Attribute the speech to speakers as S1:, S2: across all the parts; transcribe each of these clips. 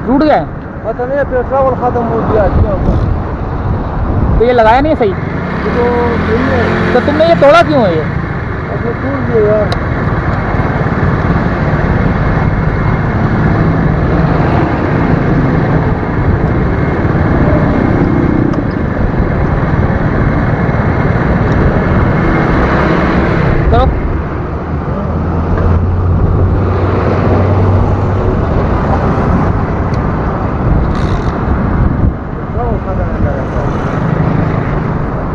S1: टूट गया है?
S2: पता नहीं पेट्रोल खत्म हो गया क्यों होगा?
S1: तो ये लगाया नहीं है सही?
S2: तो सही है।
S1: तो तुमने ये तोड़ा क्यों है ये?
S2: अच्छा टूट गया यार।
S1: चलो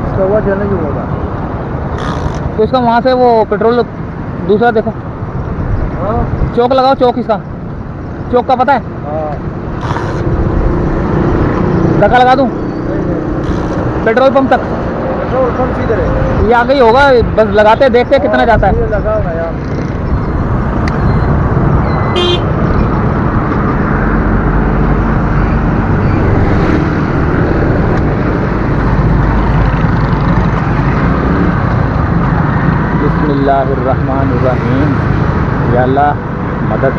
S2: इसका वजह नहीं होगा।
S1: तो इसका वहाँ से वो पेट्रोल दूसरा देखो,
S2: हाँ
S1: चौक लगाओ, चौक इसका, चौक का पता है?
S2: हाँ
S1: धक्का लगा दूँ
S2: नहीं
S1: पेट्रोल पंप तक?
S2: पेट्रोल पंप किधर है?
S1: ये आगे ही होगा, बस लगाते देखते कितना जाता है।
S2: ये लगाओ ना यार।
S1: बिस्मिल्लाहिर्रहमानिर्रहीम। या अल्लाह मदद।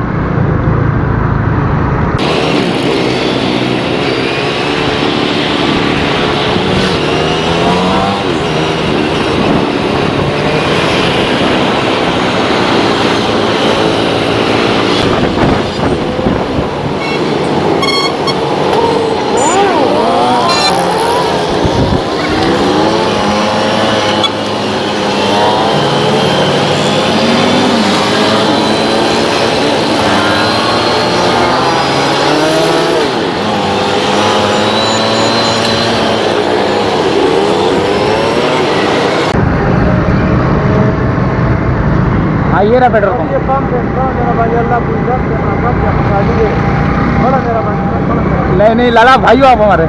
S1: हाँ ये रहा पेट्रोल पंप।
S2: ये पंप है मेरा भाई, अल्लाह पूछा पंप है, बड़ा मेरा भाई, बड़ा मेरा।
S1: नहीं नहीं लाला भाई हो आप हमारे।